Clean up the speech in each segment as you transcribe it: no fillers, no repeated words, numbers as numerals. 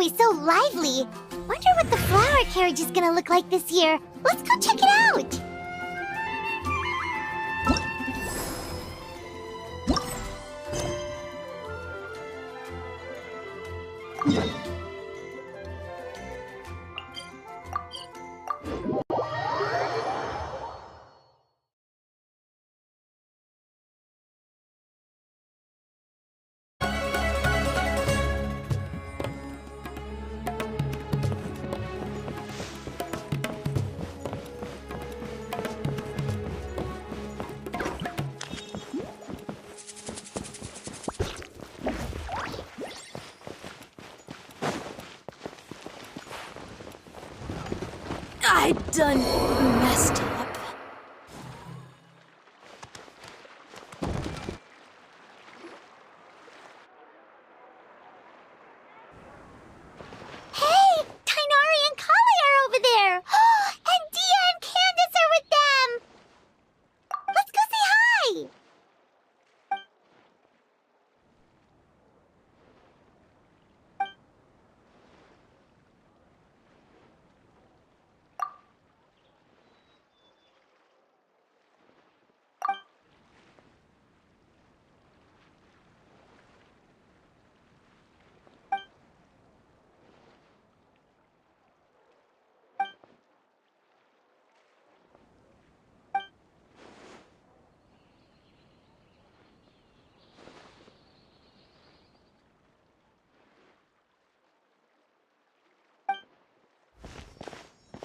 always so lively. Wonder what the flower carriage is gonna look like this year. Let's go check it out! I done messed up. Hey! Tainari and Kali are over there! And Dia and Candies are with them! Let's go say hi!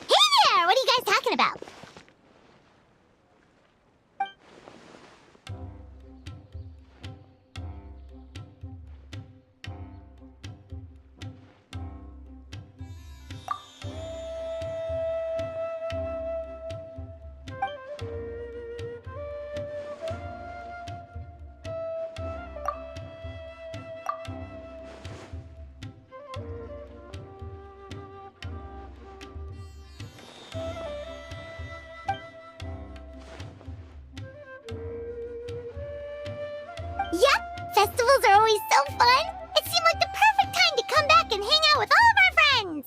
Hey there! What are you guys talking about? Yep, festivals are always so fun. It seemed like the perfect time to come back and hang out with all of our friends.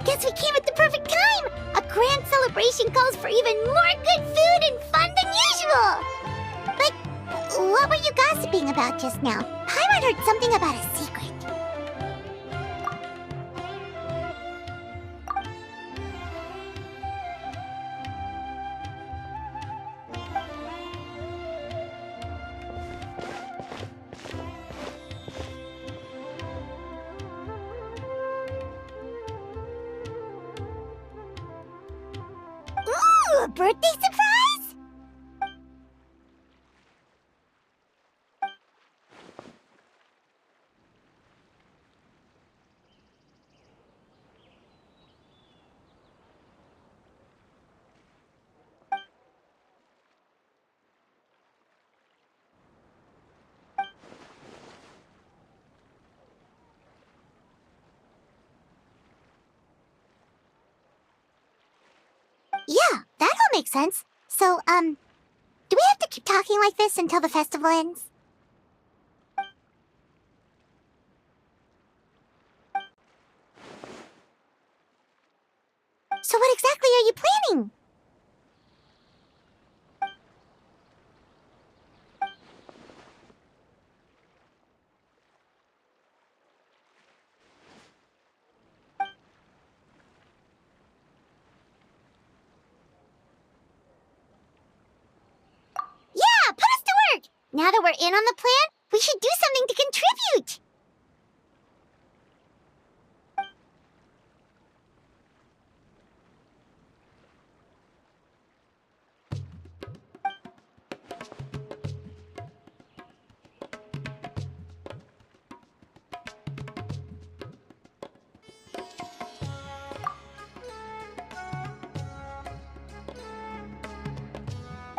Guess we came at the perfect time. A grand celebration calls for even more good food and fun than usual. But what were you gossiping about just now? Paimon heard something about a secret. Ooh, a birthday surprise? Yeah, that all makes sense. So, do we have to keep talking like this until the festival ends? So what exactly are you planning? Yeah, put us to work! Now that we're in on the plan, we should do something to contribute!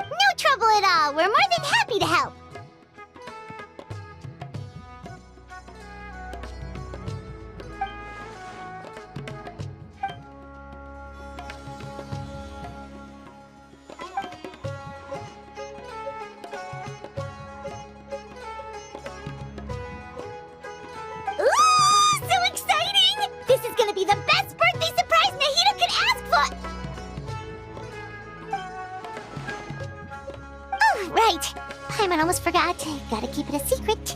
No trouble at all. We're more than happy to help. Paimon almost forgot. Gotta keep it a secret.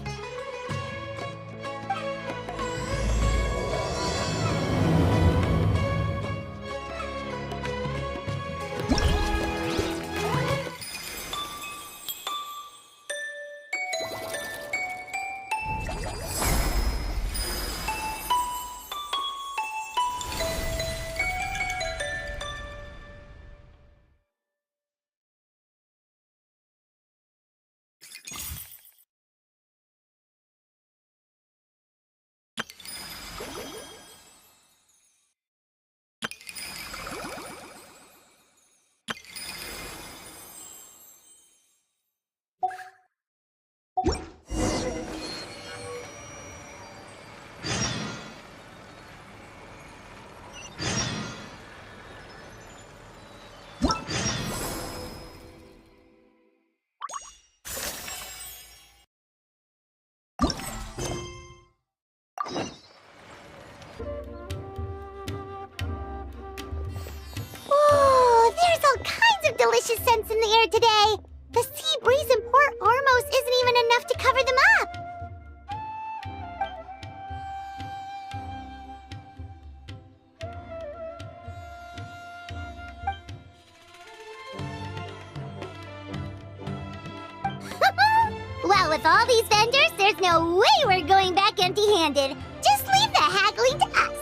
Whoa, there's all kinds of delicious scents in the air today. The sea breeze in Port Ormos isn't even enough to cover them up. Well, with all these vendors, there's no way we're going back empty-handed. Just leave the haggling to us.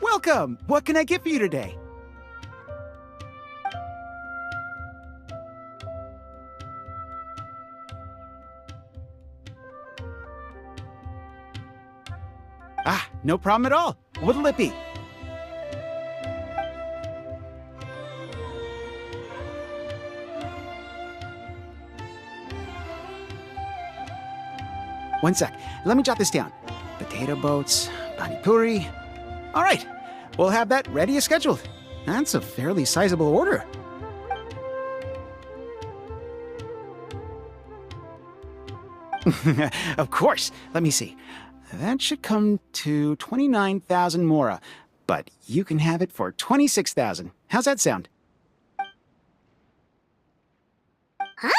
Welcome! What can I get for you today? Ah, no problem at all. What'll it be? One sec. Let me jot this down. Potato boats, pani puri. All right. We'll have that ready as scheduled. That's a fairly sizable order. Of course. Let me see. That should come to 29,000 mora, but you can have it for 26,000. How's that sound? Huh?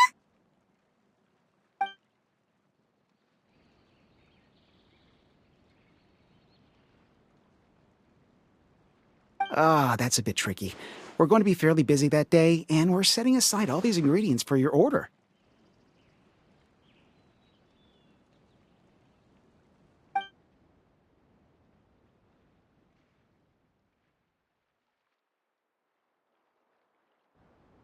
Ah, that's a bit tricky. We're going to be fairly busy that day, and we're setting aside all these ingredients for your order.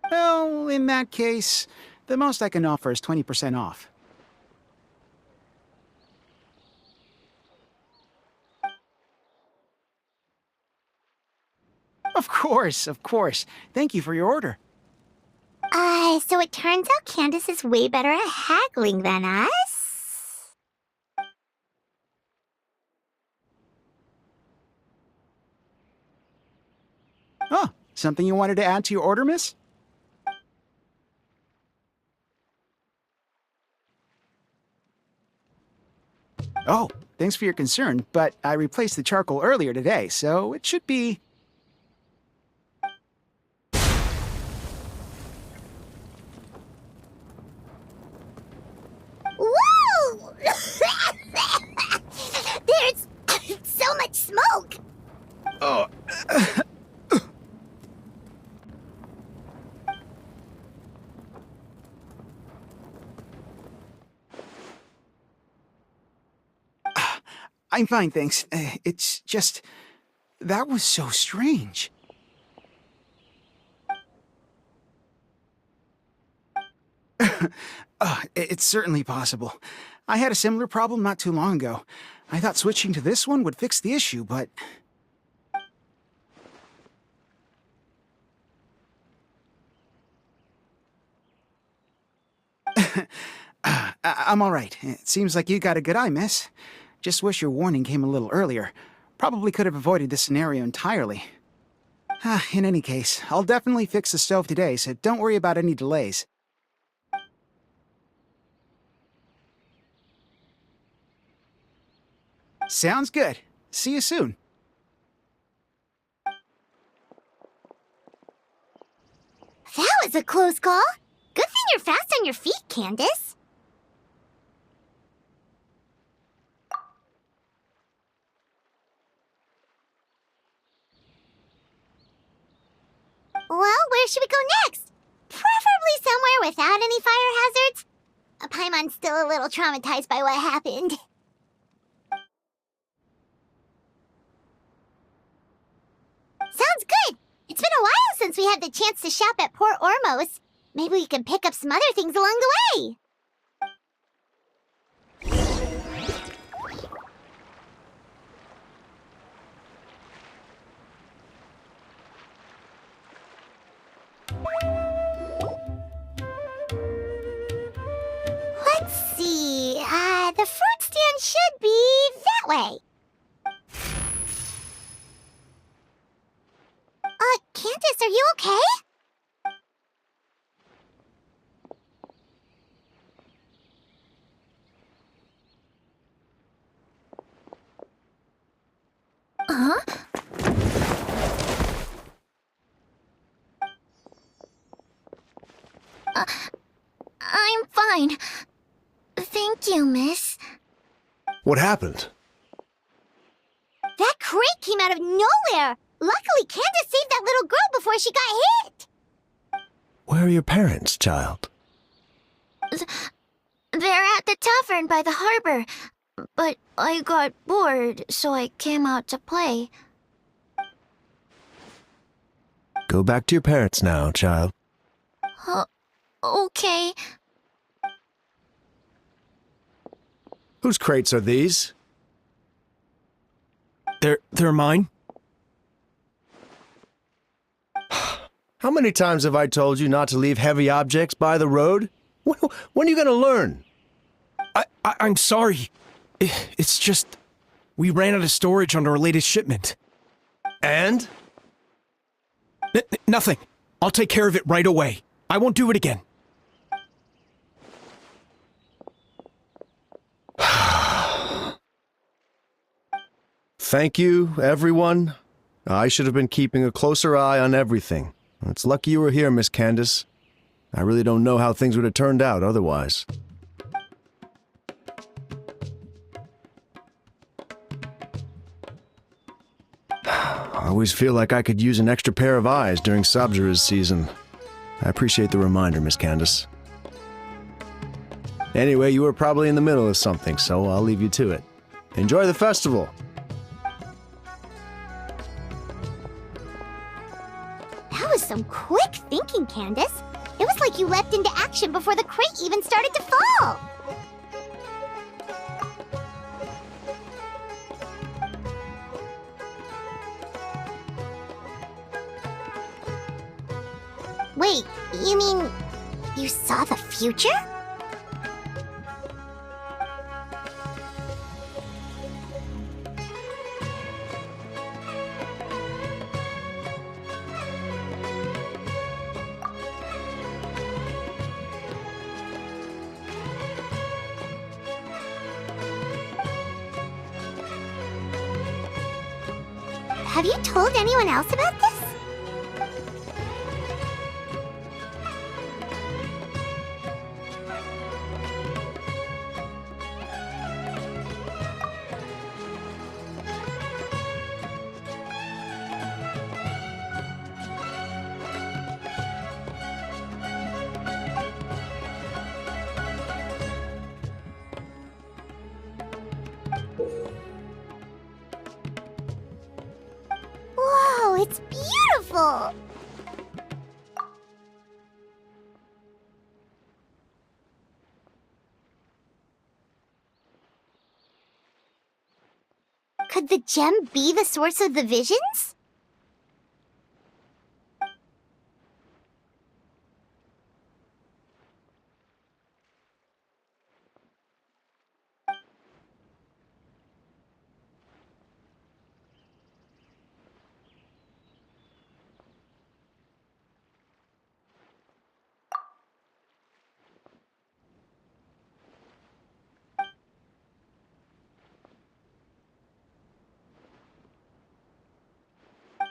Well, in that case, the most I can offer is 20% off. Of course, of course. Thank you for your order. So it turns out Candice is way better at haggling than us? Oh, something you wanted to add to your order, miss? Oh, thanks for your concern, but I replaced the charcoal earlier today, so it should be... Whoa! There's so much smoke! Oh. I'm fine, thanks. It's just... that was so strange. It's certainly possible. I had a similar problem not too long ago. I thought switching to this one would fix the issue, but... I'm all right. It seems like you got a good eye, miss. Just wish your warning came a little earlier. Probably could have avoided this scenario entirely. In any case, I'll definitely fix the stove today, so don't worry about any delays. Sounds good. See you soon. That was a close call. Good thing you're fast on your feet, Candice. Well, where should we go next? Preferably somewhere without any fire hazards. Paimon's still a little traumatized by what happened. Sounds good. It's been a while since we had the chance to shop at Port Ormos. Maybe we can pick up some other things along the way. Let's see. The fruit stand should be that way. Candice, are you okay? Huh? I'm fine. Thank you, miss. What happened? That crate came out of nowhere! Luckily, Candice saved that little girl before she got hit! Where are your parents, child? They're at the tavern by the harbor. But I got bored, so I came out to play. Go back to your parents now, child. Okay. Whose crates are these? They're mine? How many times have I told you not to leave heavy objects by the road? When are you gonna learn? I'm sorry. It's just... we ran out of storage on our latest shipment. And? Nothing. I'll take care of it right away. I won't do it again. Thank you, everyone. I should have been keeping a closer eye on everything. It's lucky you were here, Miss Candice. I really don't know how things would have turned out otherwise. I always feel like I could use an extra pair of eyes during Subzeruz season. I appreciate the reminder, Miss Candice. Anyway, you were probably in the middle of something, so I'll leave you to it. Enjoy the festival! That was some quick thinking, Candice. It was like you leapt into action before the crate even started to fall. Wait, you mean you saw the future? Have you told anyone else about this? Whoa, it's beautiful! Could the gem be the source of the visions?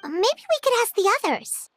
Maybe we could ask the others.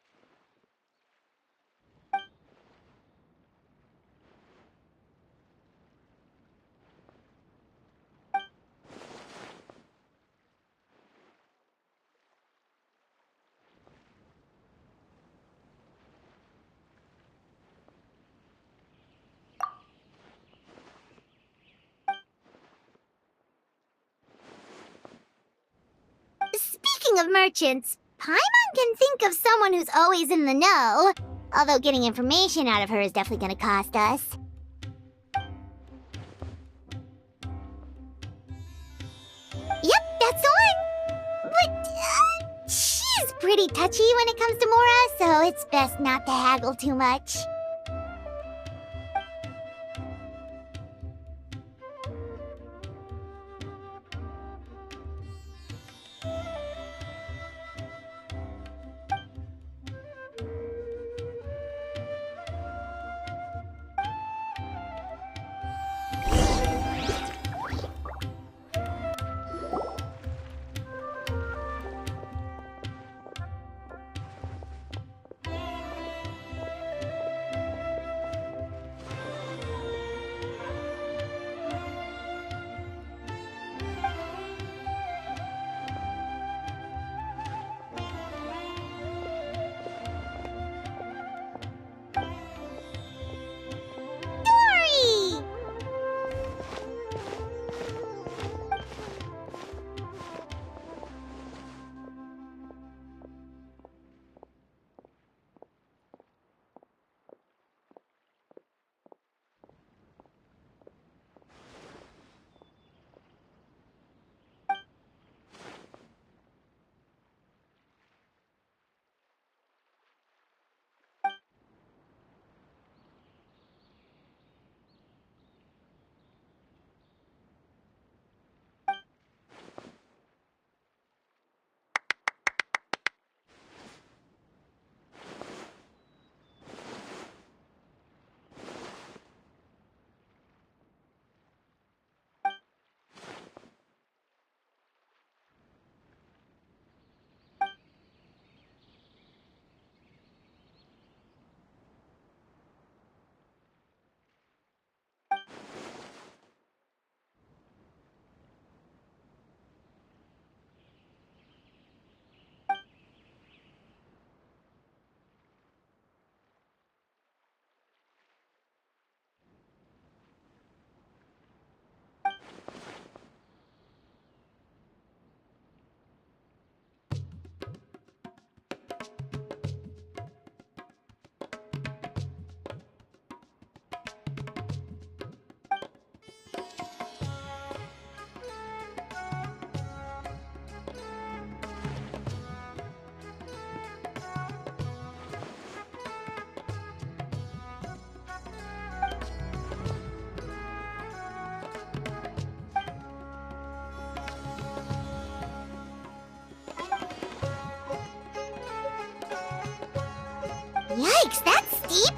Speaking of merchants, Paimon can think of someone who's always in the know. Although getting information out of her is definitely gonna cost us. Yep, that's the one! But, she's pretty touchy when it comes to Mora, so it's best not to haggle too much. Yikes, that's steep!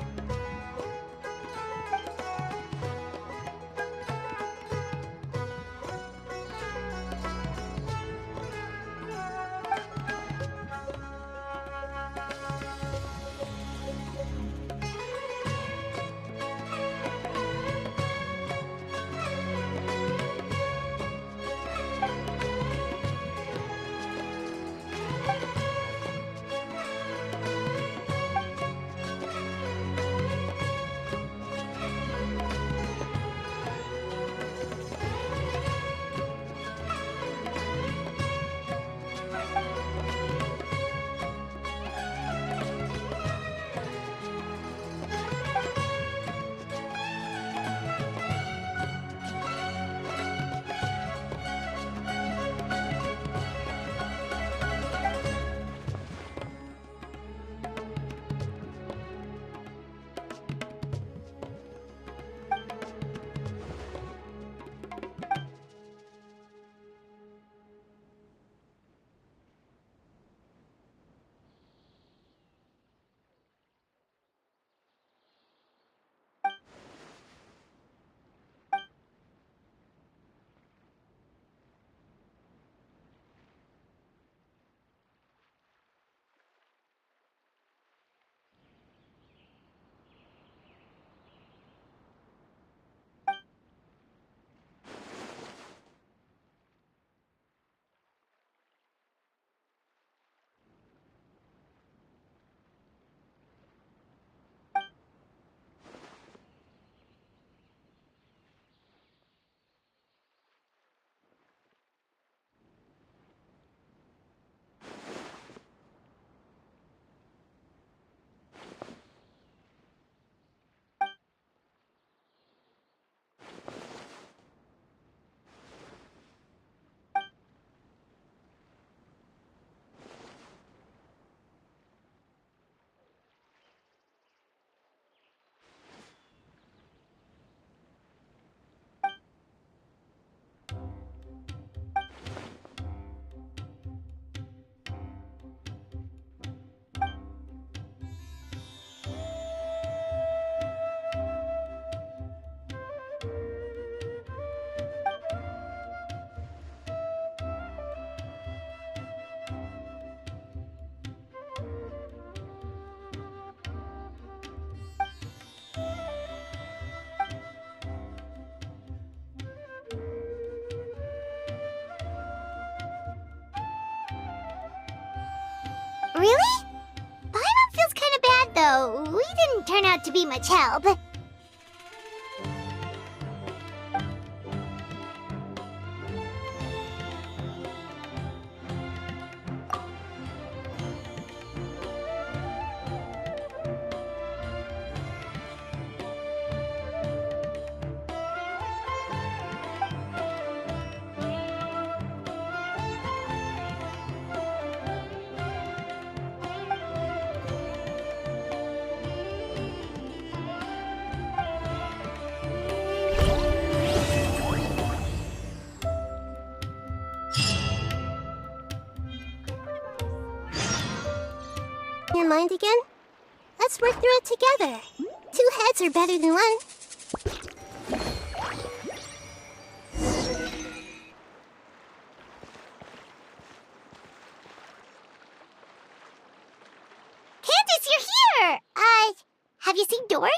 out to be much help. Your mind again? Let's work through it together. 2 heads are better than 1. Candies, you're here! Have you seen Dory?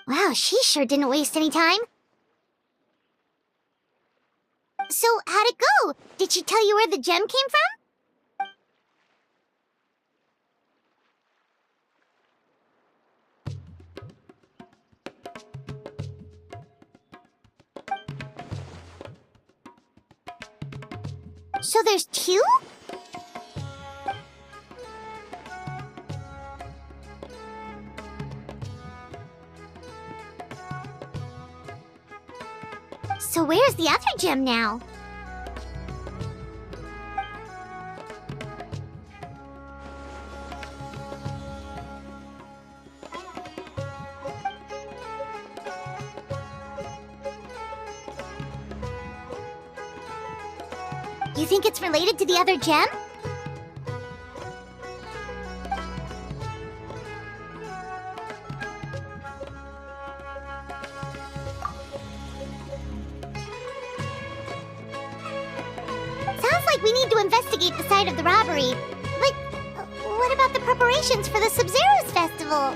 Wow, she sure didn't waste any time. So, how'd it go? Did she tell you where the gem came from? So there's 2? So where's the other gem now? You think it's related to the other gem? Sounds like we need to investigate the site of the robbery. But what about the preparations for the Subzeruz Festival?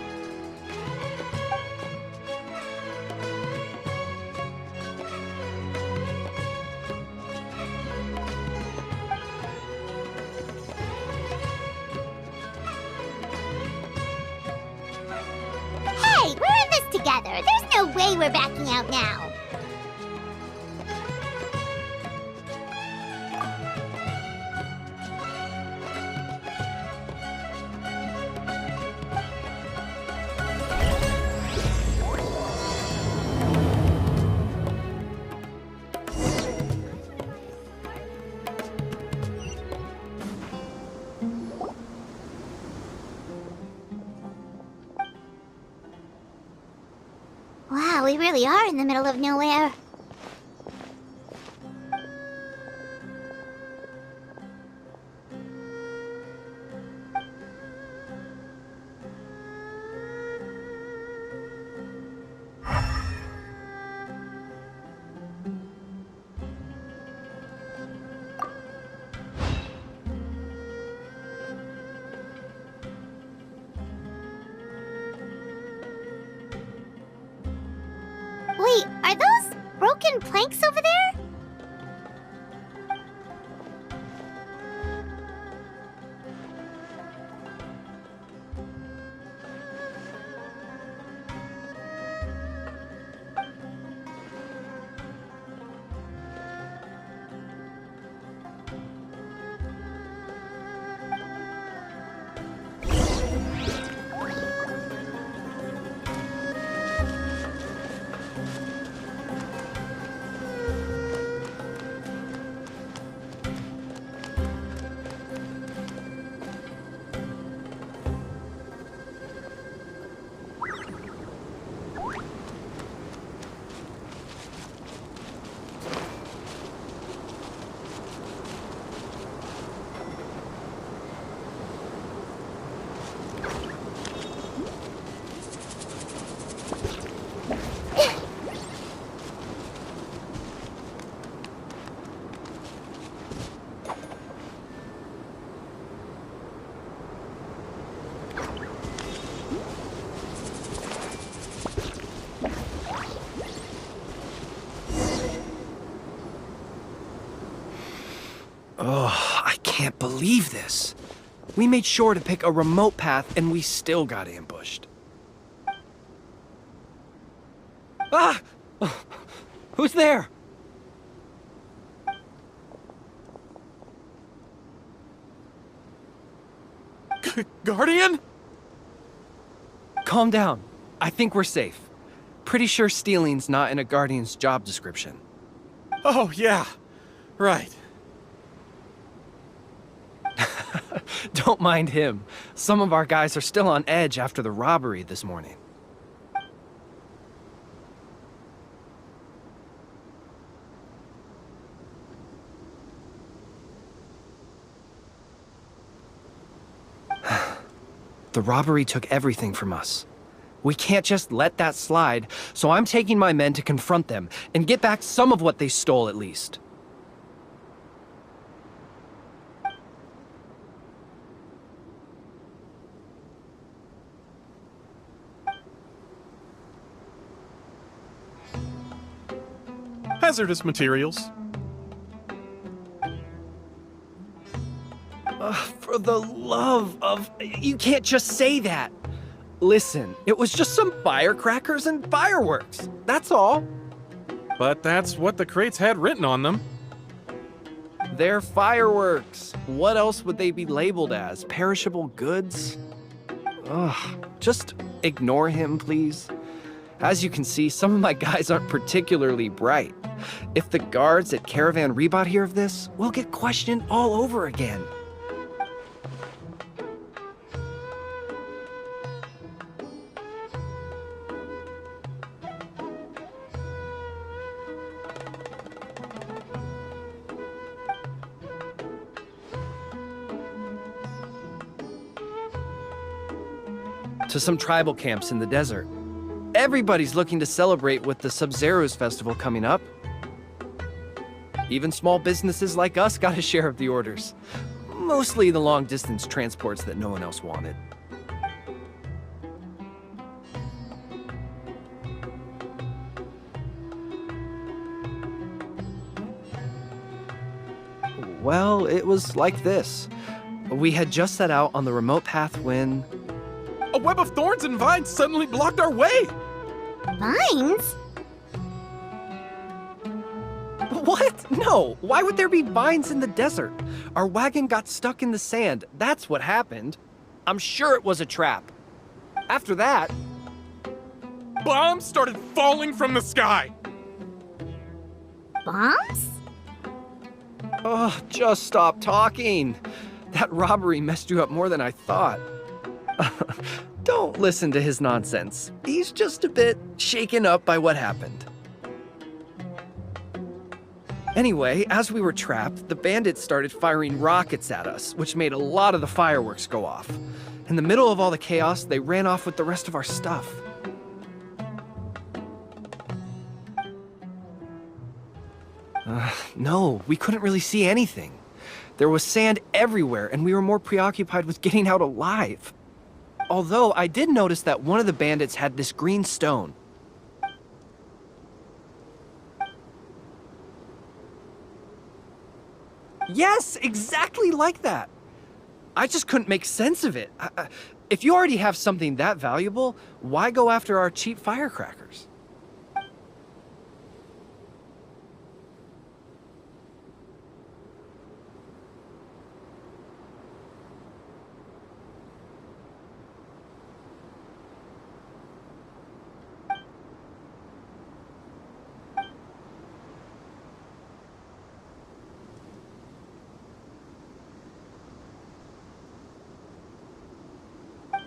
Hey, we're in this together. There's no way we're backing out now. Wow, we really are in the middle of nowhere. Wait, are those broken planks over there? Oh, I can't believe this. We made sure to pick a remote path and we still got ambushed. Ah! Who's there? Guardian? Calm down. I think we're safe. Pretty sure stealing's not in a Guardian's job description. Oh, yeah. Right. Don't mind him. Some of our guys are still on edge after the robbery this morning. The robbery took everything from us. We can't just let that slide, so I'm taking my men to confront them and get back some of what they stole at least. Hazardous materials. For the love of... You can't just say that. Listen, it was just some firecrackers and fireworks. That's all. But that's what the crates had written on them. They're fireworks. What else would they be labeled as? Perishable goods? Ugh, just ignore him, please. As you can see, some of my guys aren't particularly bright. If the guards at Caravan Rebot hear of this, we'll get questioned all over again. To some tribal camps in the desert. Everybody's looking to celebrate with the Subzeruz Festival coming up. Even small businesses like us got a share of the orders. Mostly the long-distance transports that no one else wanted. Well, it was like this. We had just set out on the remote path when... A web of thorns and vines suddenly blocked our way! Vines? What? No! Why would there be vines in the desert? Our wagon got stuck in the sand. That's what happened. I'm sure it was a trap. After that... Bombs started falling from the sky! Bombs? Oh, just stop talking. That robbery messed you up more than I thought. Don't listen to his nonsense. He's just a bit shaken up by what happened. Anyway, as we were trapped, the bandits started firing rockets at us, which made a lot of the fireworks go off. In the middle of all the chaos, they ran off with the rest of our stuff. No, we couldn't really see anything. There was sand everywhere, and we were more preoccupied with getting out alive. Although, I did notice that one of the bandits had this green stone. Yes, exactly like that. I just couldn't make sense of it. If you already have something that valuable, why go after our cheap firecrackers?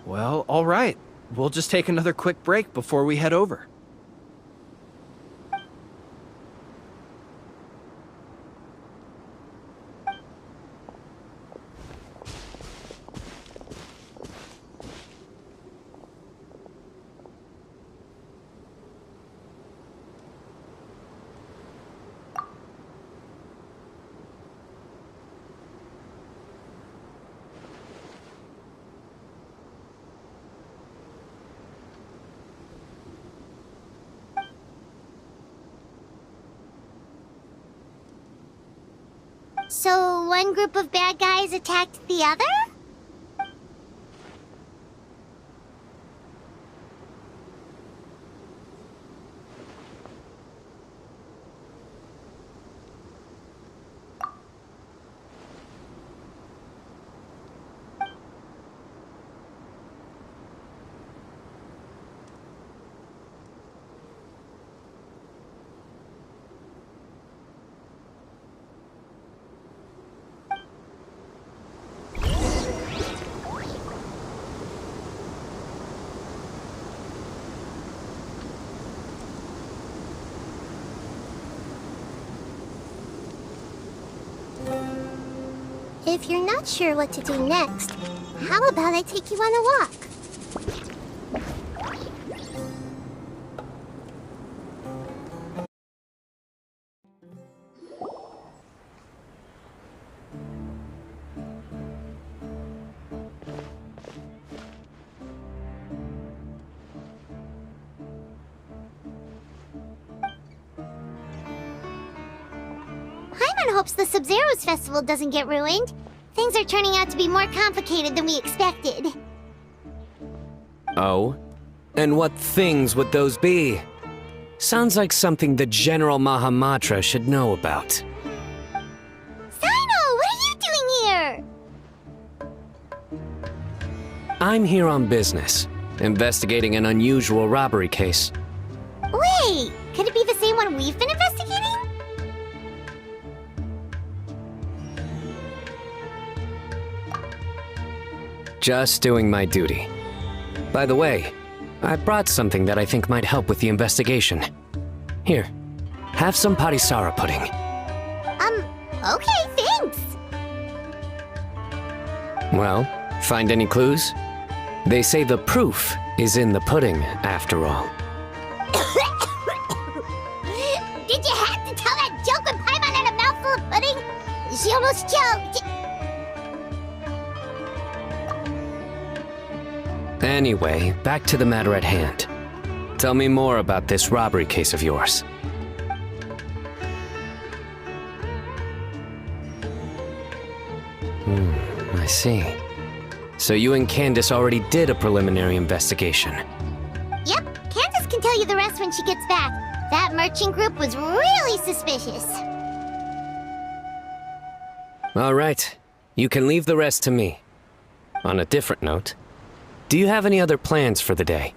Well, all right. We'll just take another quick break before we head over. So one group of bad guys attacked the other? If you're not sure what to do next, how about I take you on a walk? Paimon hopes the Subzeruz Festival doesn't get ruined. Things are turning out to be more complicated than we expected. Oh? And what things would those be? Sounds like something the General Mahamatra should know about. Sino, what are you doing here? I'm here on business, investigating an unusual robbery case. Wait, could it be the same one we've been investigating? Just doing my duty. By the way, I brought something that I think might help with the investigation. Here, have some parisara pudding. Okay, thanks. Well, find any clues? They say the proof is in the pudding, after all. Did you have to tell that joke when Paimon had a mouthful of pudding? She almost choked. Anyway, back to the matter at hand. Tell me more about this robbery case of yours. I see. So you and Candice already did a preliminary investigation. Yep, Candice can tell you the rest when she gets back. That merchant group was really suspicious. All right, you can leave the rest to me. On a different note, do you have any other plans for the day?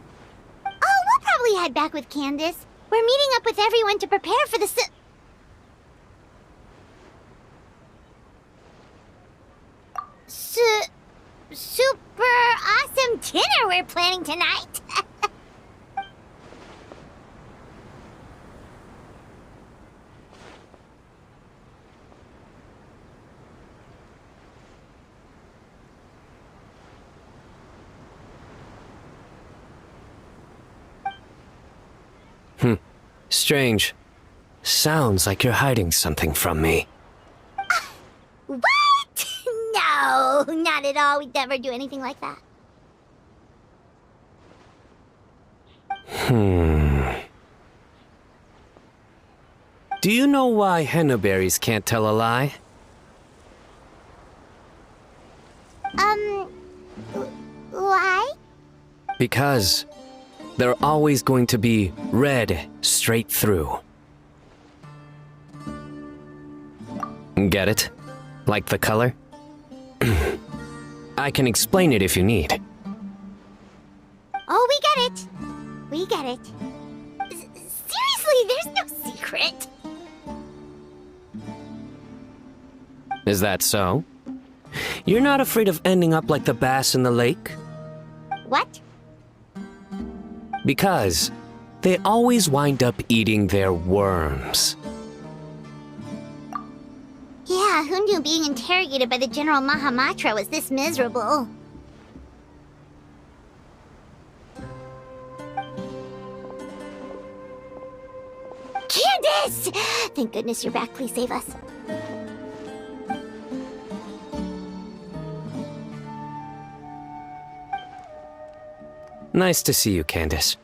Oh, we'll probably head back with Candice. We're meeting up with everyone to prepare for the super awesome dinner we're planning tonight. Strange. Sounds like you're hiding something from me. What? No, not at all. We'd never do anything like that. Do you know why henna berries can't tell a lie? Why? Because they're always going to be red straight through. Get it? Like the color? I can explain it if you need. Oh, we get it. We get it. Seriously, there's no secret. Is that so? You're not afraid of ending up like the bass in the lake? What? Because they always wind up eating their worms. Yeah, who knew being interrogated by the General Mahamatra was this miserable? Candice! Thank goodness you're back. Please save us. Nice to see you, Candice.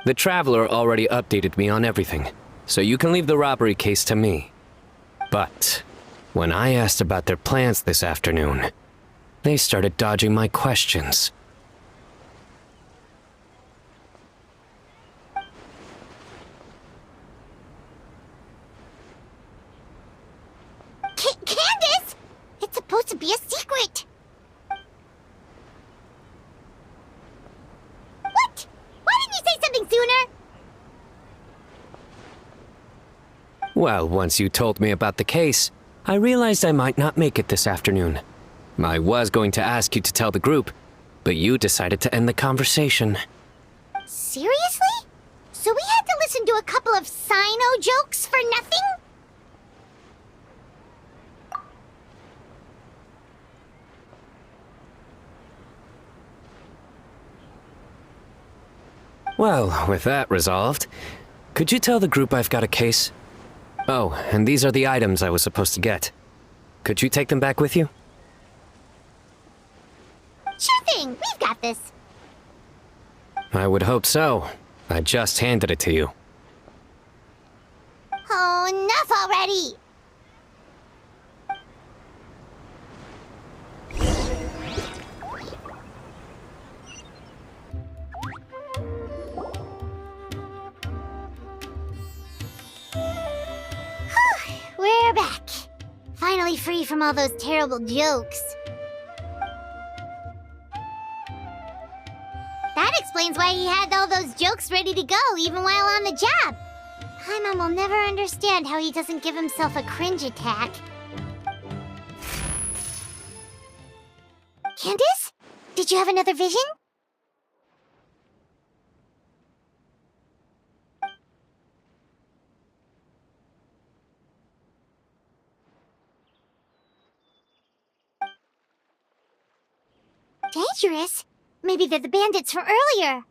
The Traveler already updated me on everything, so you can leave the robbery case to me. But When I asked about their plans this afternoon, they started dodging my questions. Candice! It's supposed to be a secret! What? Why didn't you say something sooner? Well, once you told me about the case, I realized I might not make it this afternoon. I was going to ask you to tell the group, but you decided to end the conversation. Seriously? So we had to listen to a couple of Sino jokes for nothing? Well, with that resolved, could you tell the group I've got a case? Oh, and these are the items I was supposed to get. Could you take them back with you? Sure thing, we've got this. I would hope so. I just handed it to you. Oh, enough already! We're back. Finally free from all those terrible jokes. That explains why he had all those jokes ready to go even while on the job. Paimon will never understand how he doesn't give himself a cringe attack. Candice? Did you have another vision? Dangerous? Maybe they're the bandits from earlier.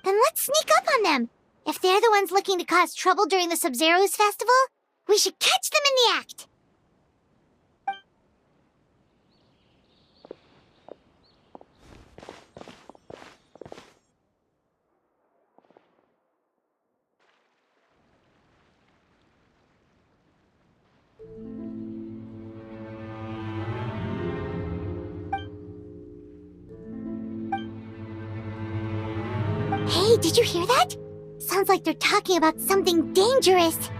Then let's sneak up on them. If they're the ones looking to cause trouble during the Subzeruz Festival, we should catch them in the act. Hey, did you hear that? Sounds like they're talking about something dangerous.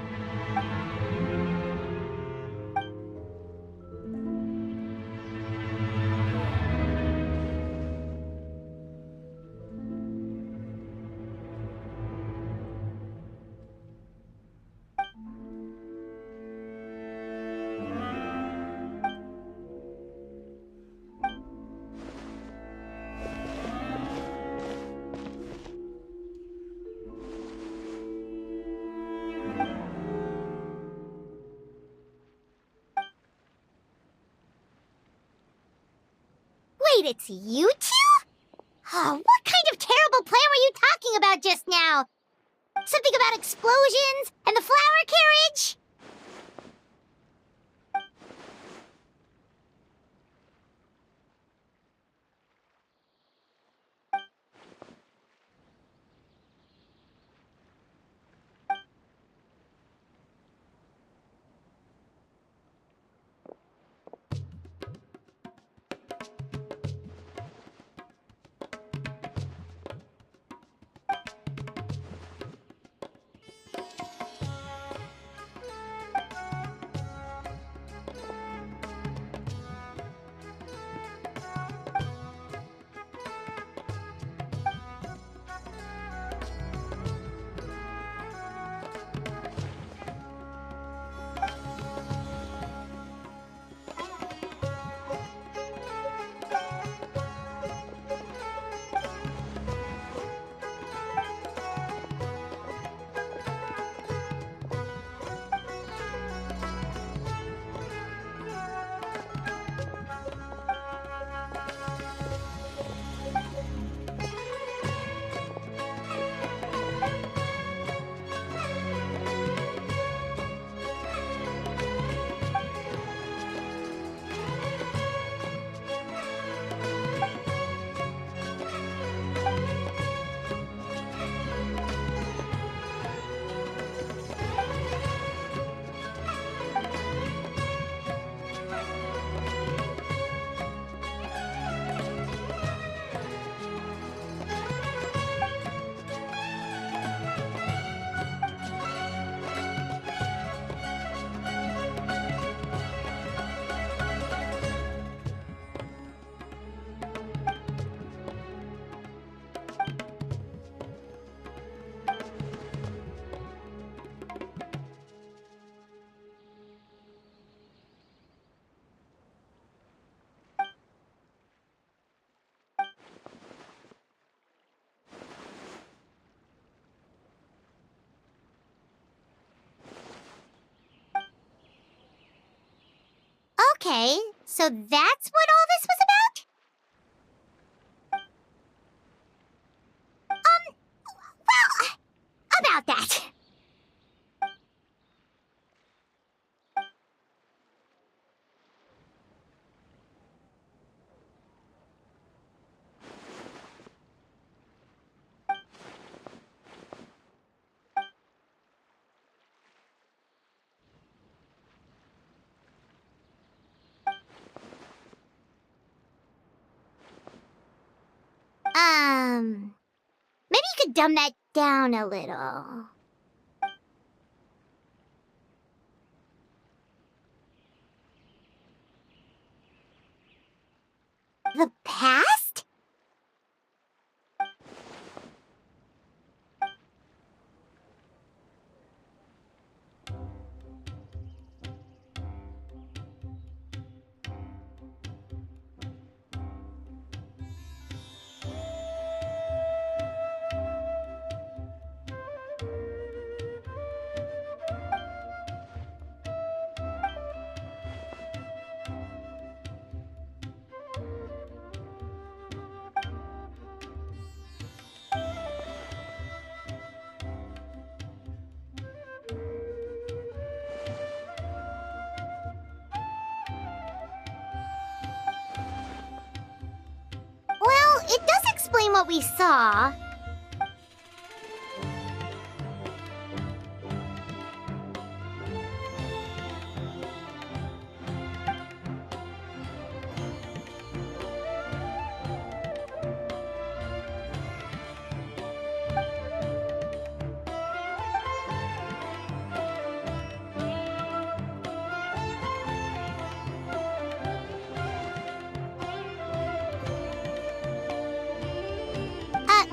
Wait, it's you two? Oh, what kind of terrible plan were you talking about just now? Something about explosions and the flower carriage? Okay, so that's what all this was about? Well, about that. Maybe you could dumb that down a little. The past? Well, it does explain what we saw.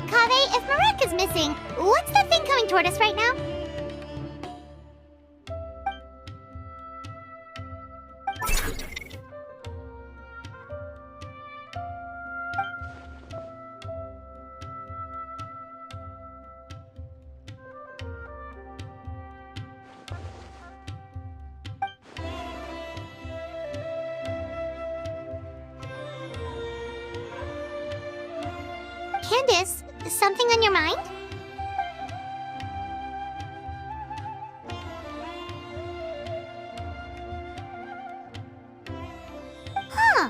Kaveh, if Marek is missing, what's the thing coming toward us right now? Candice, something on your mind? Huh.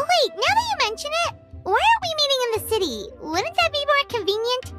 wait, now that you mention it, why aren't we meeting in the city? Wouldn't that be more convenient?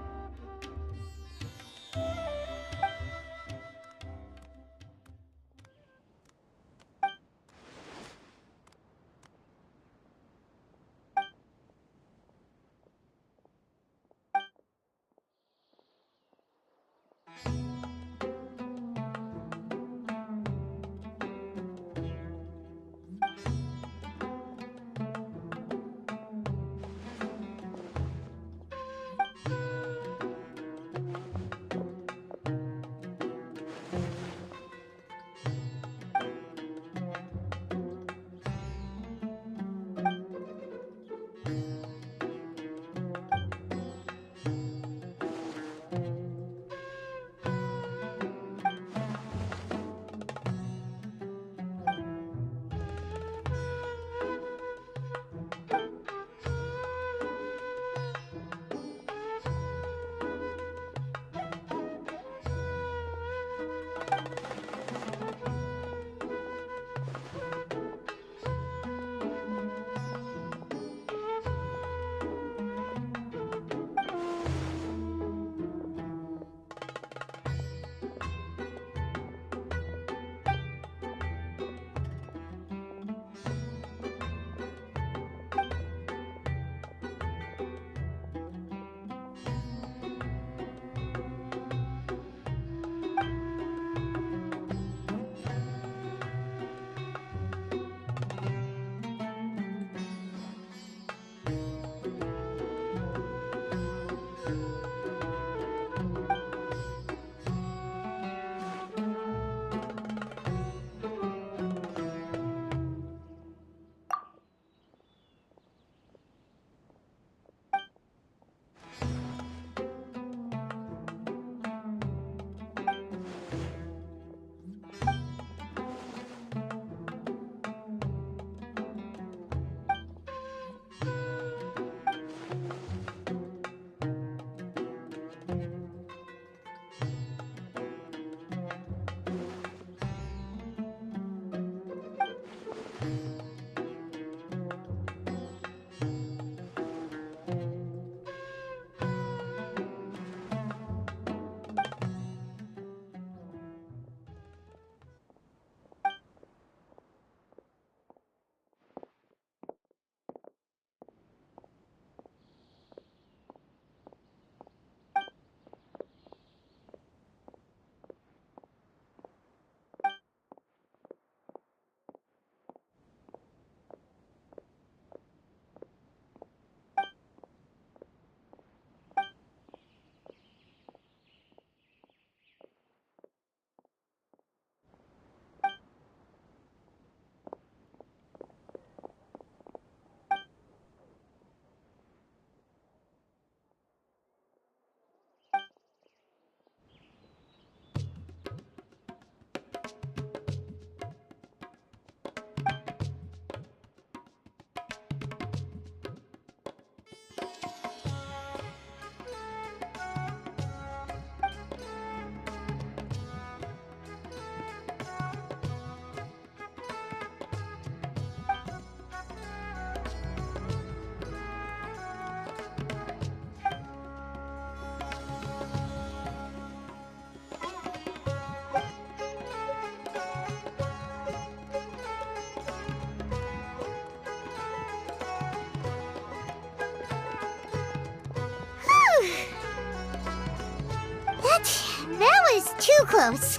That was too close.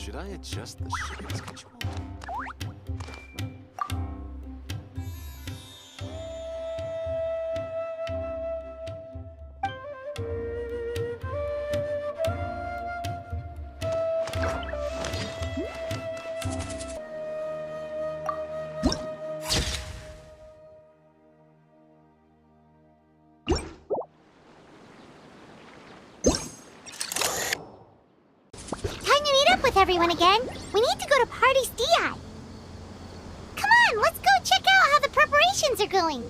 Should I adjust the shipping schedule? With everyone again. We need to go to Party's DI. Come on, let's go check out how the preparations are going.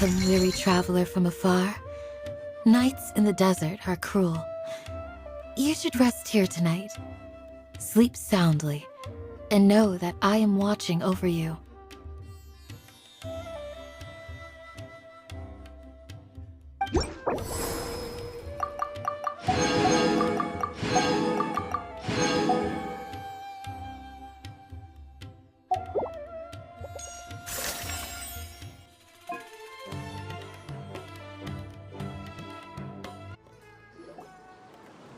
Welcome, weary traveler from afar. Nights in the desert are cruel. You should rest here tonight. Sleep soundly, and know that I am watching over you.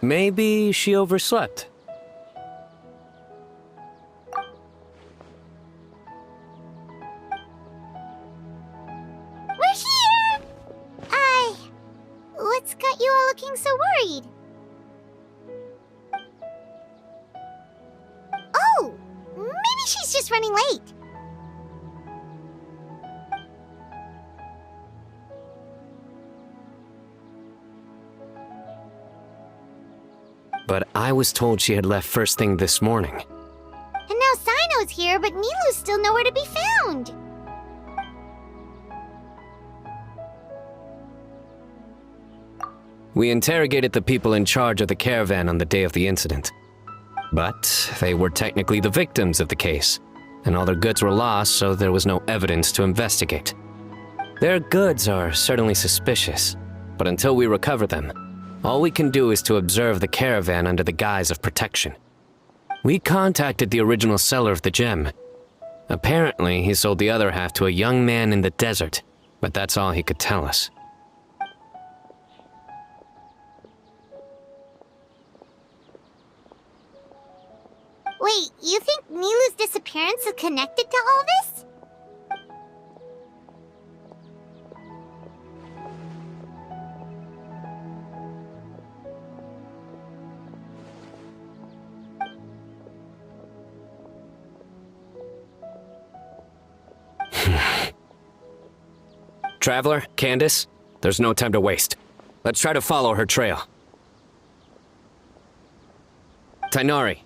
Maybe she overslept. We're here! What's got you all looking so worried? Oh, maybe she's just running late. But I was told she had left first thing this morning. And now Sino's here, but Nilu's still nowhere to be found. We interrogated the people in charge of the caravan on the day of the incident. But they were technically the victims of the case, and all their goods were lost, so there was no evidence to investigate. Their goods are certainly suspicious, but until we recover them, all we can do is to observe the caravan under the guise of protection. We contacted the original seller of the gem. Apparently, he sold the other half to a young man in the desert, but that's all he could tell us. Wait, you think Nilu's disappearance is connected to all this? Traveler, Candice, there's no time to waste. Let's try to follow her trail. Tainari,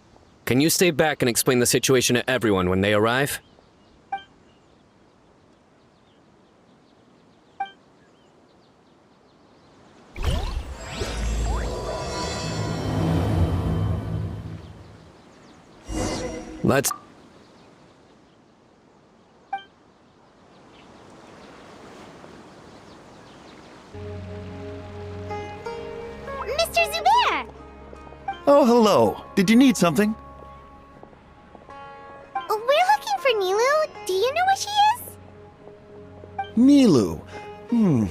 can you stay back and explain the situation to everyone when they arrive? Let's... Mr. Zubair! Oh, hello. Did you need something? We're looking for Nilu. Do you know where she is? Nilu.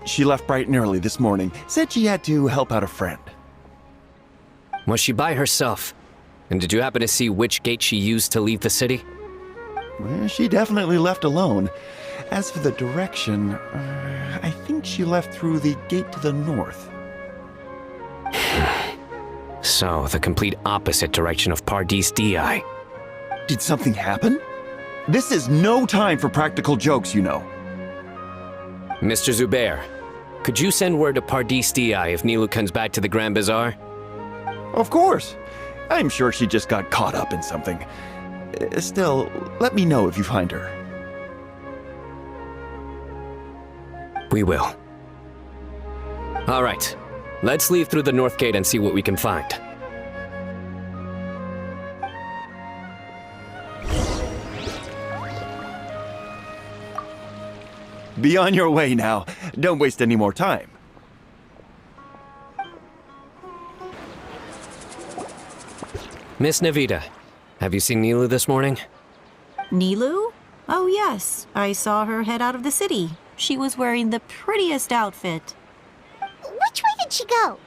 She left bright and early this morning. Said she had to help out a friend. Was she by herself? And did you happen to see which gate she used to leave the city? Well, she definitely left alone. As for the direction, I think she left through the gate to the north. So, the complete opposite direction of Pardis Di. Did something happen? This is no time for practical jokes, you know. Mr. Zubair, could you send word to Pardis Di if Nilu comes back to the Grand Bazaar? Of course. I'm sure she just got caught up in something. Still, let me know if you find her. We will. All right. Let's leave through the north gate and see what we can find. Be on your way now. Don't waste any more time. Miss Nahida, have you seen Nilu this morning? Nilu? Oh yes, I saw her head out of the city. She was wearing the prettiest outfit. Which way did she go?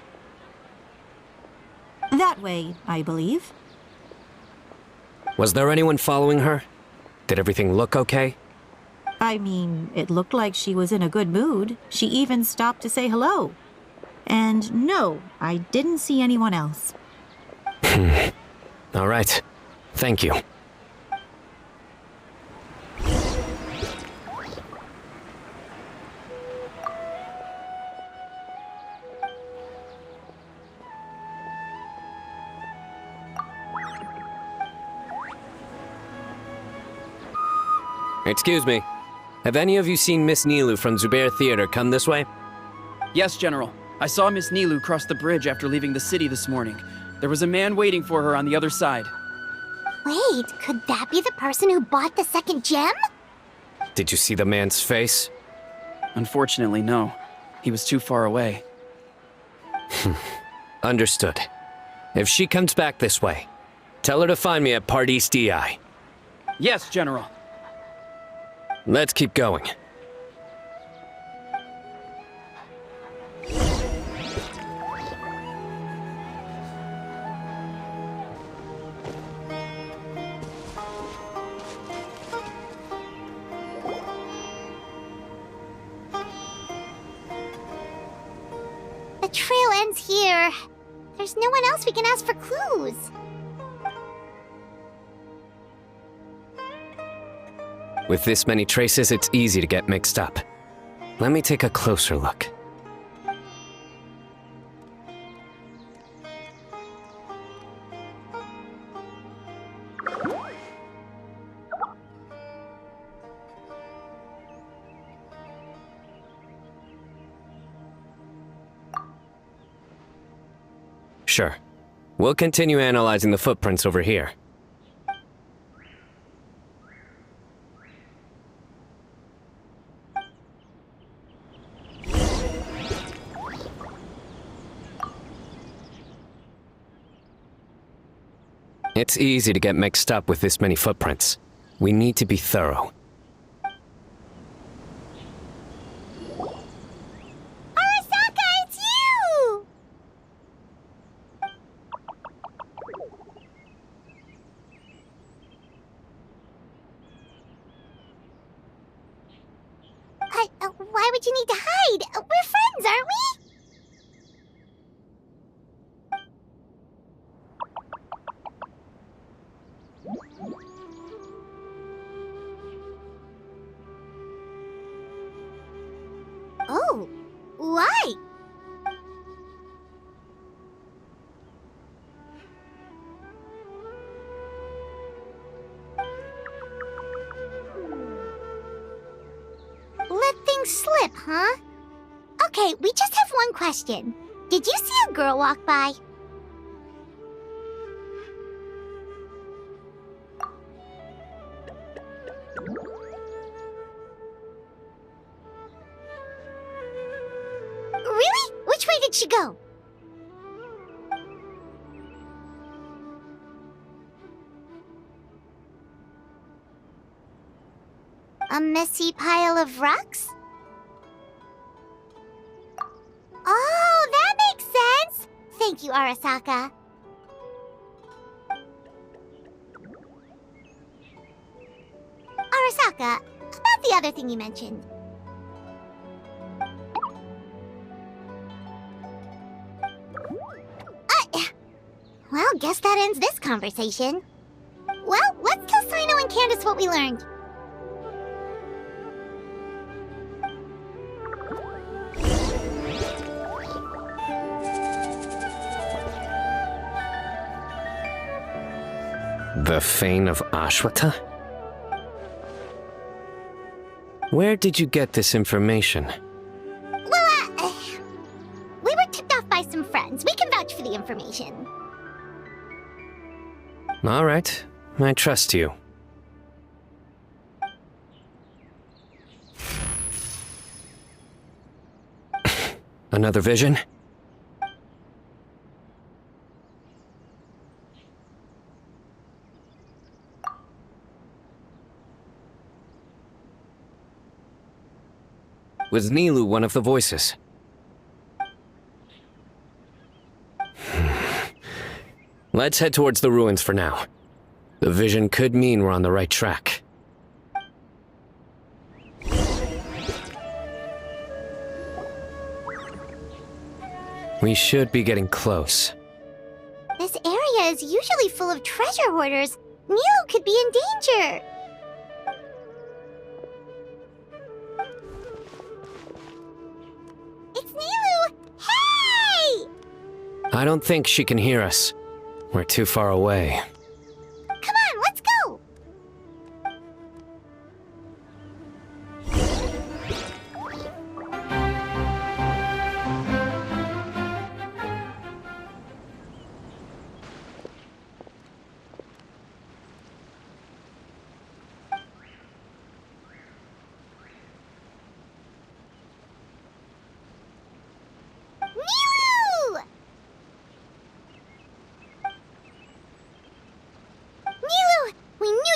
That way, I believe. Was there anyone following her? Did everything look okay? I mean, it looked like she was in a good mood. She even stopped to say hello. And no, I didn't see anyone else. All right. Thank you. Excuse me. Have any of you seen Miss Nilu from Zubair Theater come this way? Yes, General. I saw Miss Nilu cross the bridge after leaving the city this morning. There was a man waiting for her on the other side. Wait, could that be the person who bought the second gem? Did you see the man's face? Unfortunately, no. He was too far away. Understood. If she comes back this way, tell her to find me at Part East DI. Yes, General. Let's keep going. The trail ends here. There's no one else we can ask for clues. With this many traces, it's easy to get mixed up. Let me take a closer look. Sure. We'll continue analyzing the footprints over here. It's easy to get mixed up with this many footprints. We need to be thorough. Arasaka, it's you! Why would you need to hide? We're friends, aren't we? Oh, why? Let things slip, huh? Okay, we just have one question. Did you see a girl walk by? Really? Which way did she go? A messy pile of rocks? Oh, that makes sense! Thank you, Arasaka. Arasaka, about the other thing you mentioned. Well, guess that ends this conversation. Well, let's tell Sino and Candice what we learned. The Fane of Ashwata? Where did you get this information? Well, we were tipped off by some friends. We can vouch for the information. All right, I trust you. Another vision? Was Nilu one of the voices? Let's head towards the ruins for now. The vision could mean we're on the right track. We should be getting close. This area is usually full of treasure hoarders. Nilu could be in danger. It's Nilu! Hey! I don't think she can hear us. We're too far away. Come on, let's go!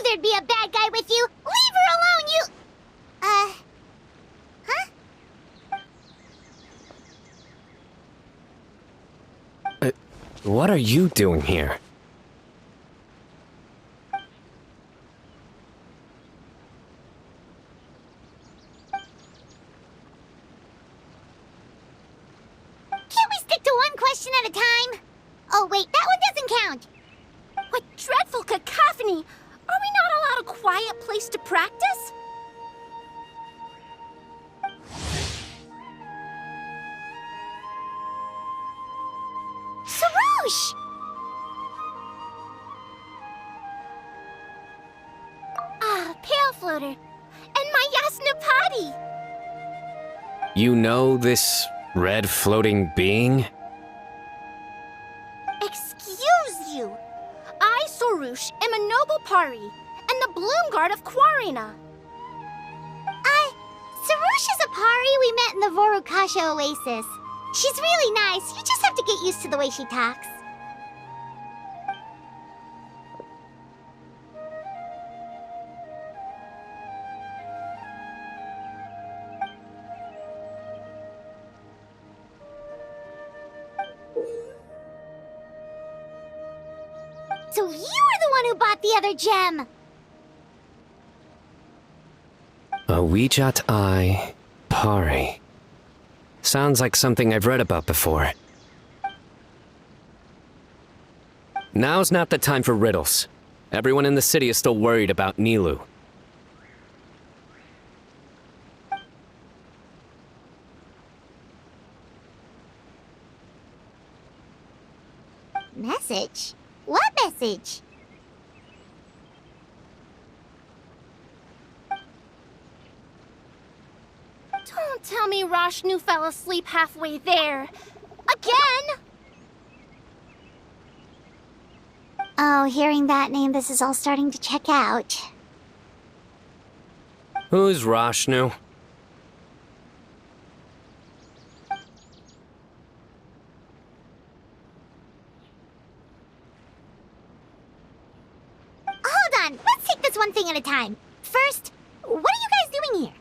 there'd be a bad guy with you. Leave her alone, you... Huh? What are you doing here? Can't we stick to one question at a time? Oh wait, that one doesn't count. What dreadful cacophony! Are we not allowed a quiet place to practice? Sarouche! Ah, Pale Floater. And my Yasnapati! You know this red floating being? Excuse you! I, Sarouche, am a noble Pari, and the Bloom Guard of Quarina. Sarouche is a Pari we met in the Vorukasha Oasis. She's really nice. You just have to get used to the way she talks. So you were the one who bought the other gem! A Wijat Eye Pari. Sounds like something I've read about before. Now's not the time for riddles. Everyone in the city is still worried about Nilou. Message? What message? Don't tell me Rashnu fell asleep halfway there. Again! Oh, hearing that name, this is all starting to check out. Who's Rashnu? Hold on, let's take this one thing at a time. First, what are you guys doing here?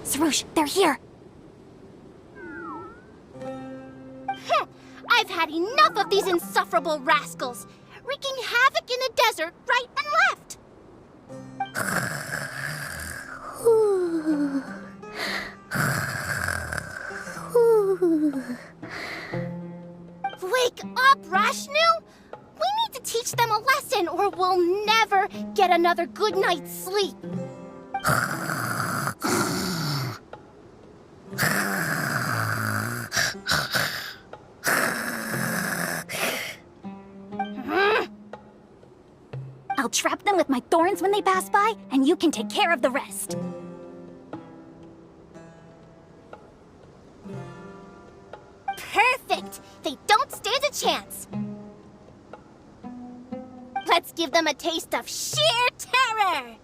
Sarouche, they're here! I've had enough of these insufferable rascals, wreaking havoc in the desert right and left! Wake up, Rashnu! We need to teach them a lesson or we'll never get another good night's sleep. I'll trap them with my thorns when they pass by, and you can take care of the rest. Perfect! They don't stand a chance. Let's give them a taste of sheer terror!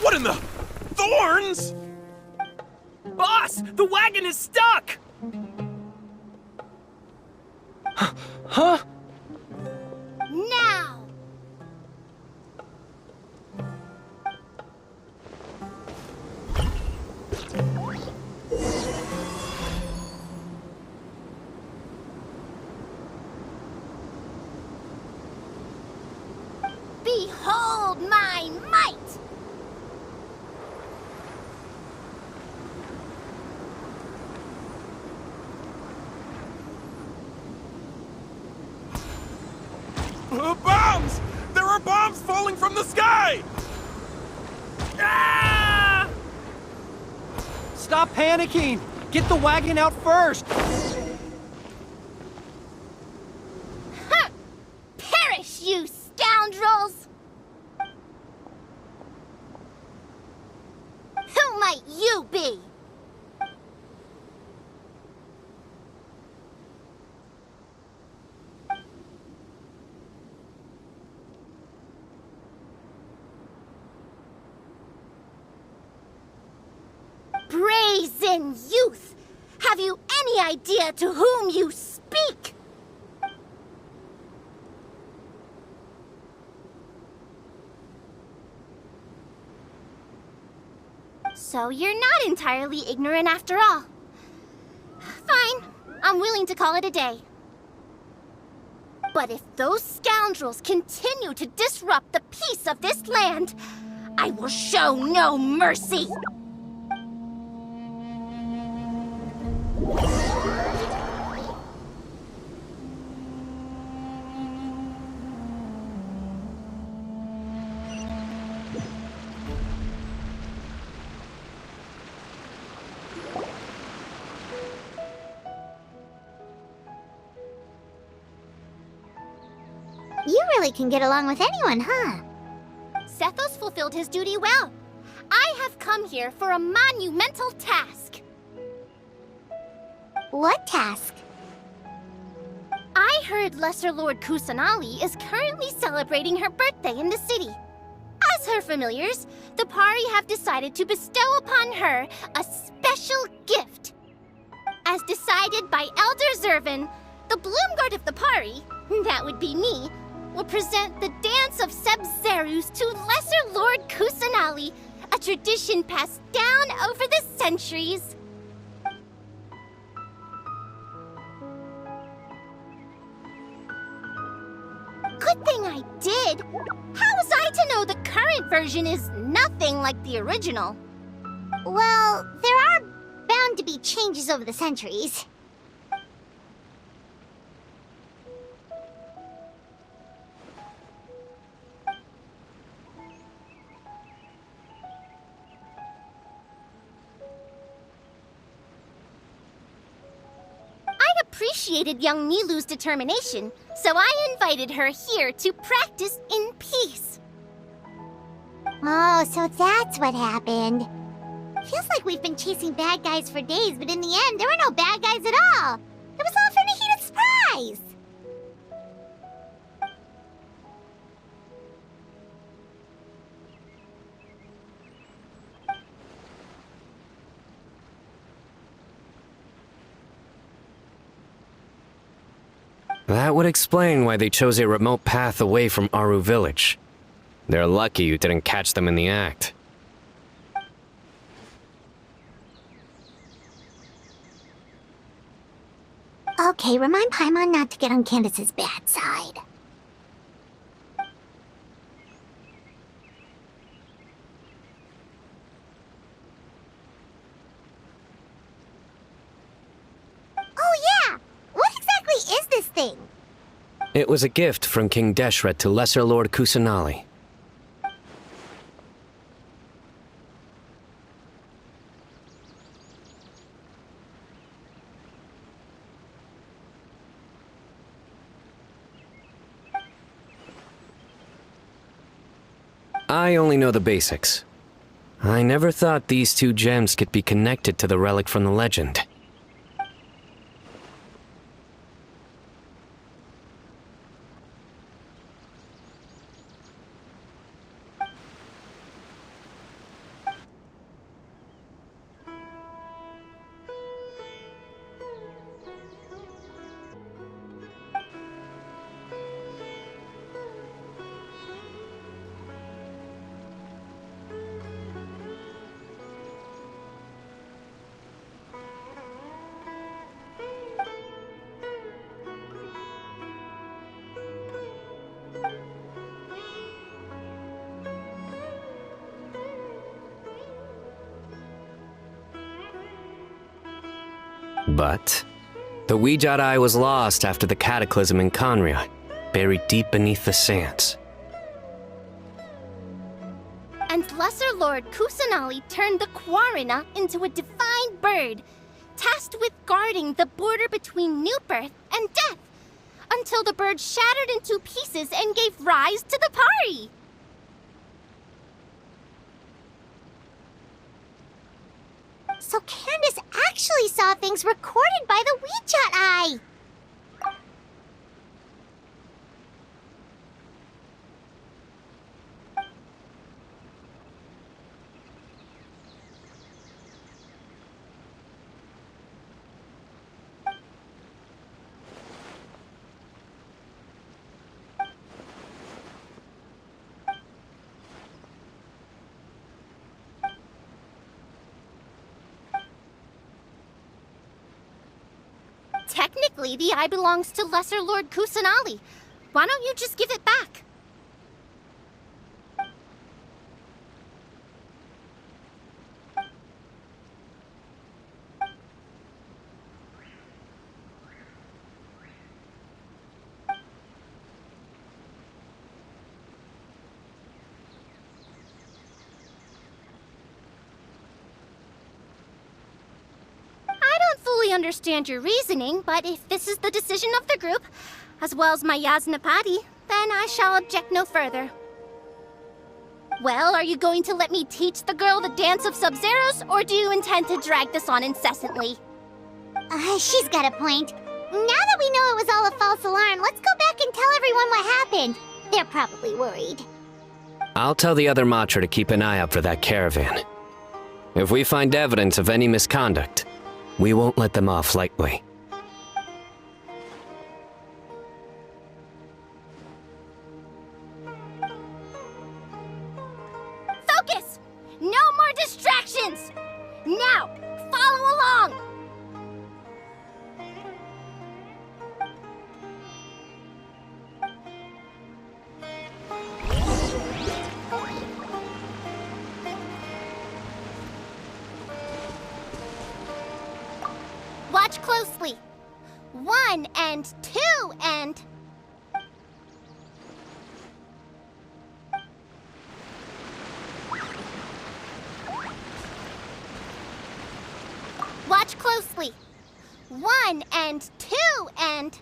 What in the... Thorns?! Boss! The wagon is stuck! Huh? Now! Behold my might! Bombs! There are bombs falling from the sky! Ah! Stop panicking! Get the wagon out first! might you be? Brazen youth! Have you any idea to whom you speak? So you're not entirely ignorant after all. Fine, I'm willing to call it a day. But if those scoundrels continue to disrupt the peace of this land, I will show no mercy! You really can get along with anyone, huh? Sethos fulfilled his duty well. I have come here for a monumental task. What task? I heard Lesser Lord Kusanali is currently celebrating her birthday in the city. As her familiars, the Pari have decided to bestow upon her a special gift. As decided by Elder Zervin, the Bloomguard of the Pari, that would be me, will present the Dance of Subzeruz to Lesser Lord Kusanali, a tradition passed down over the centuries. Good thing I did. How was I to know the current version is nothing like the original? Well, there are bound to be changes over the centuries. I appreciated young Nilou's determination, so I invited her here to practice in peace. Oh, so that's what happened. Feels like we've been chasing bad guys for days, but in the end, there were no bad guys at all. It was all for Nahida's surprise. That would explain why they chose a remote path away from Aru village. They're lucky you didn't catch them in the act. Okay, remind Paimon not to get on Candice's bad side. Oh yeah! What exactly is this thing? It was a gift from King Deshret to Lesser Lord Kusanali. I only know the basics. I never thought these two gems could be connected to the relic from the legend. But the Ouijad Eye was lost after the cataclysm in Conria, buried deep beneath the sands. And Lesser Lord Kusanali turned the Quarina into a divine bird, tasked with guarding the border between new birth and death, until the bird shattered into pieces and gave rise to the Pari. So Candice actually saw things recorded by the WeChat Eye! Technically, the eye belongs to Lesser Lord Kusanali. Why don't you just give it back? Understand your reasoning, but if this is the decision of the group, as well as my Yasnapati, then I shall object no further. Well, are you going to let me teach the girl the dance of Subzeruz, or do you intend to drag this on incessantly? She's got a point. Now that we know it was all a false alarm, let's go back and tell everyone what happened. They're probably worried. I'll tell the other Matra to keep an eye out for that caravan. If we find evidence of any misconduct, we won't let them off lightly. Focus! No more distractions! Now, follow along! Watch closely. 1 and 2 and... Watch closely. 1 and 2 and...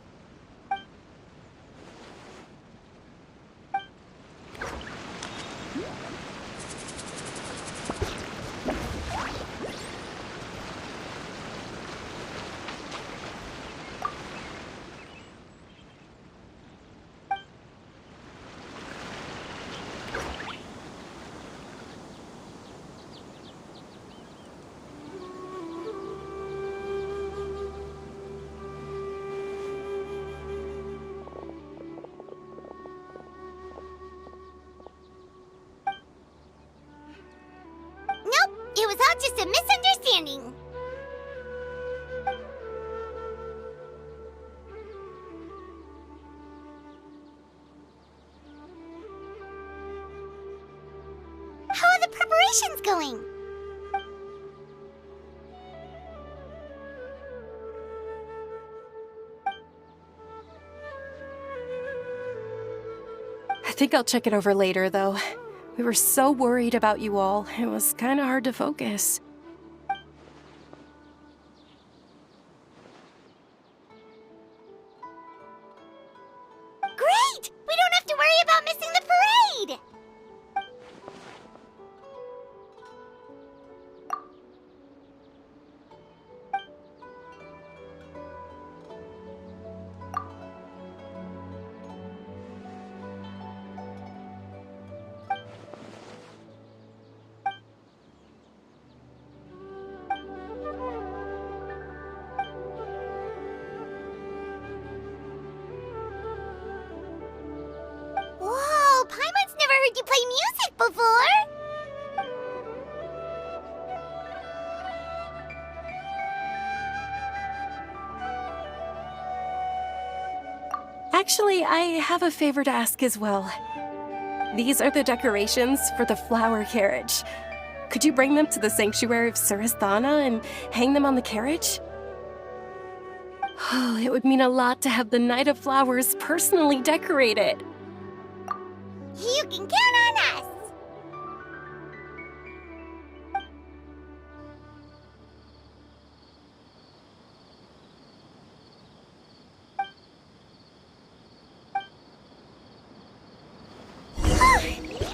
It was all just a misunderstanding. How are the preparations going? I think I'll check it over later, though. We were so worried about you all, it was kind of hard to focus. Great! We don't have to worry about missing the parade! Paimon's never heard you play music before! Actually, I have a favor to ask as well. These are the decorations for the flower carriage. Could you bring them to the sanctuary of Surasthana and hang them on the carriage? Oh, it would mean a lot to have the Knight of Flowers personally decorated. You can count on us!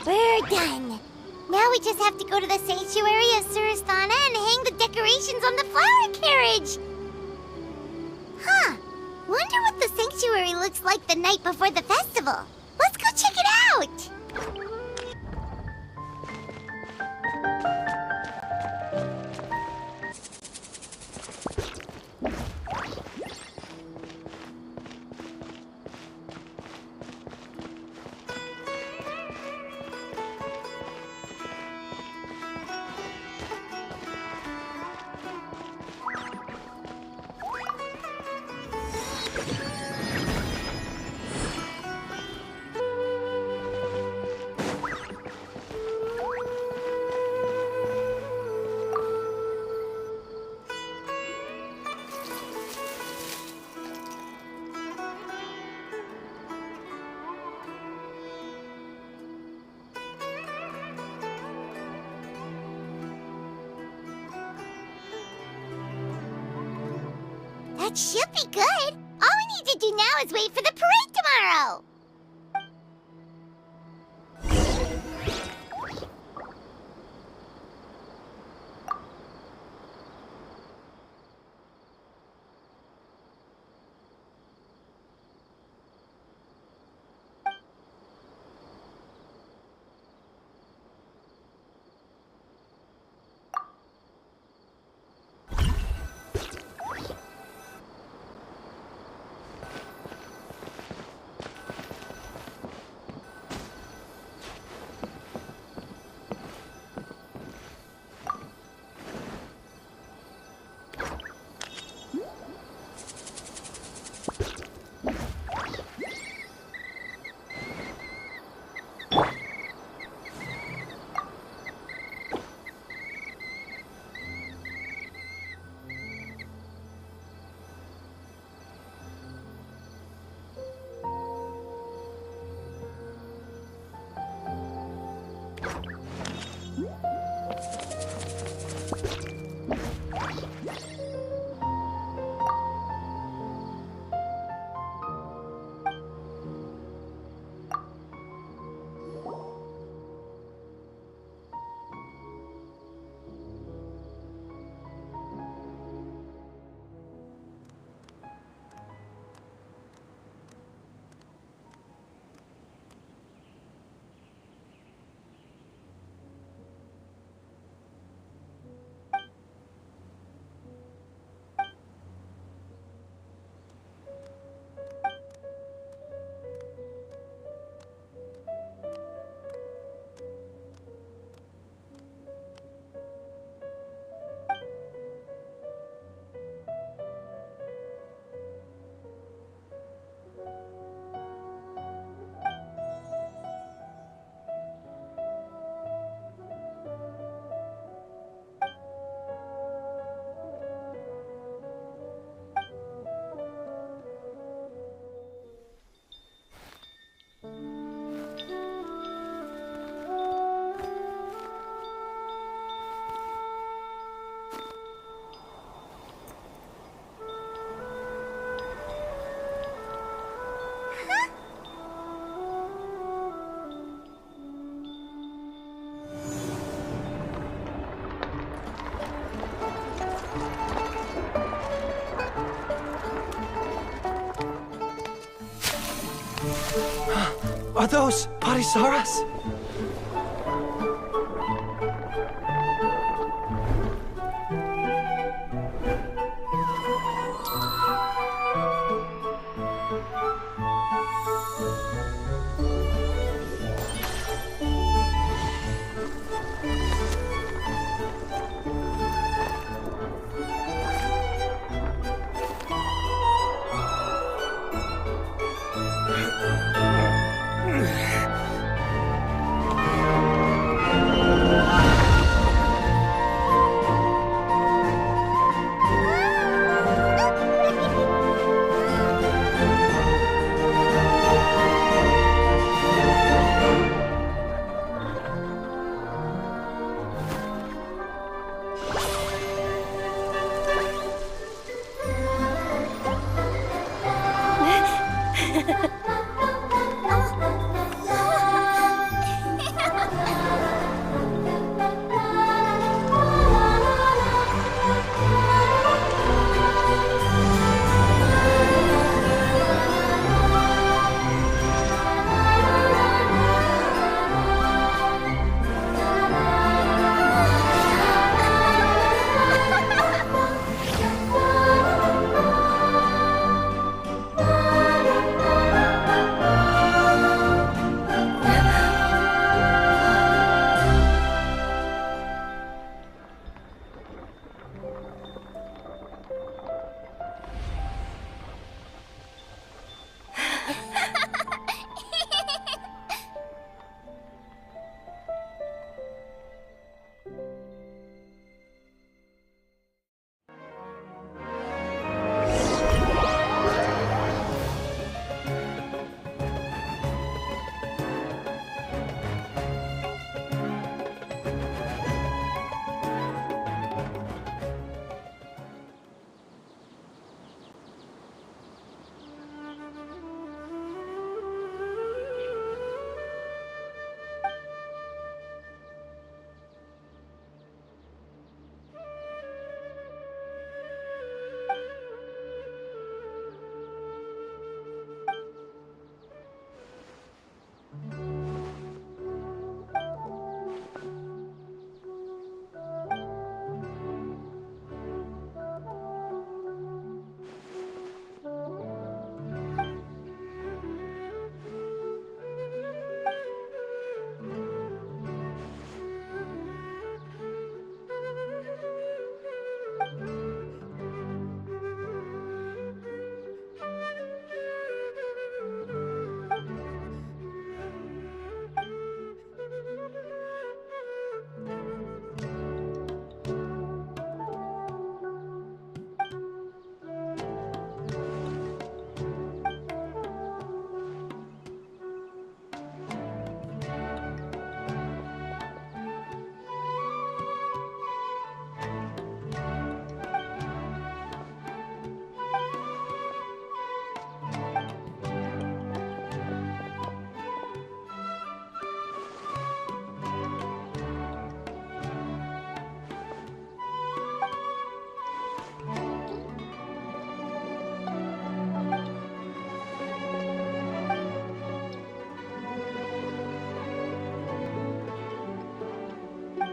We're done. Now we just have to go to the sanctuary of Surasthana and hang the decorations from the flower carriage! Huh. Wonder what the sanctuary looks like the night before the festival. Let's go check it out! That should be good. All we need to do now is wait for the parade tomorrow. Are those Parisaras?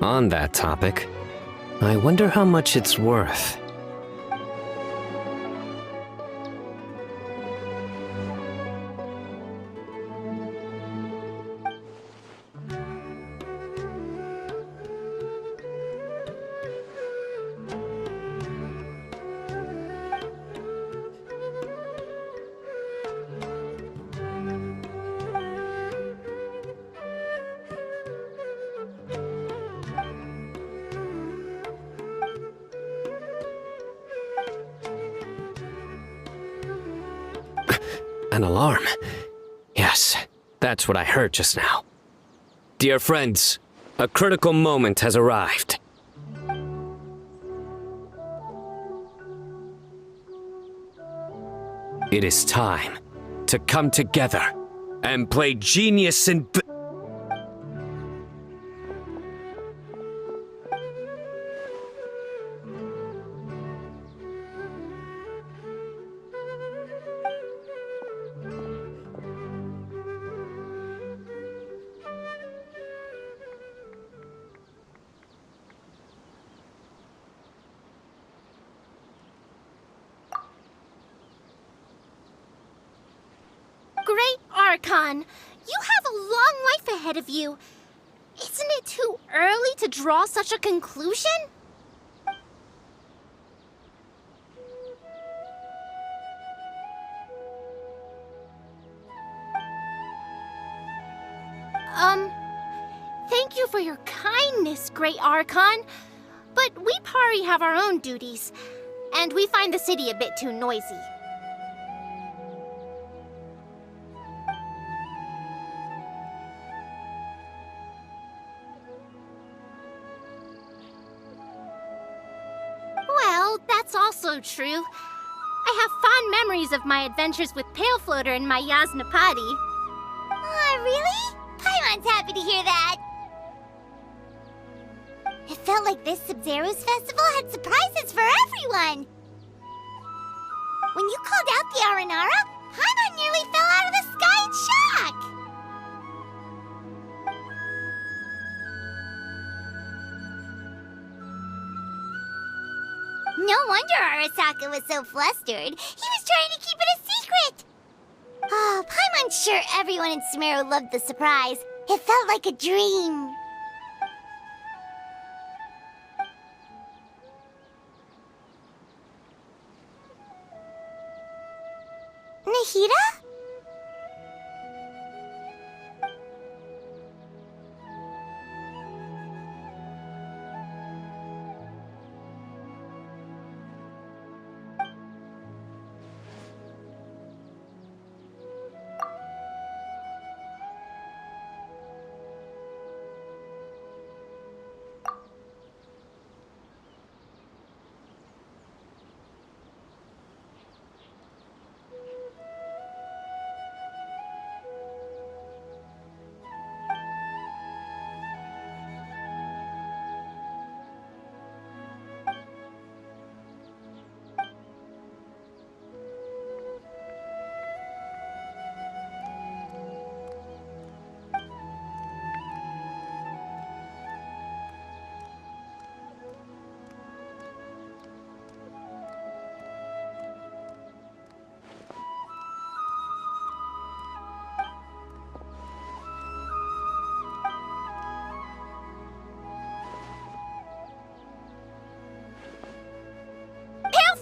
On that topic, I wonder how much it's worth. An alarm. Yes, that's what I heard just now. Dear friends, a critical moment has arrived. It is time to come together and play genius and... Great Archon, you have a long life ahead of you. Isn't it too early to draw such a conclusion? Thank you for your kindness, Great Archon. But we Pari have our own duties, and we find the city a bit too noisy. Well, that's also true. I have fond memories of my adventures with Pale Floater and my Yasnapati. Aw, really? Paimon's happy to hear that. It felt like this Subzeruz Festival had surprises for everyone. When you called out the Aranara, Paimon nearly fell out of the sky in shock. No wonder Arasaka was so flustered. He was trying to keep it a secret. Oh, Paimon's sure everyone in Sumeru loved the surprise. It felt like a dream. Nahida?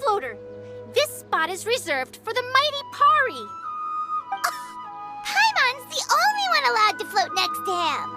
Floater, this spot is reserved for the mighty Pari. Paimon's the only one allowed to float next to him.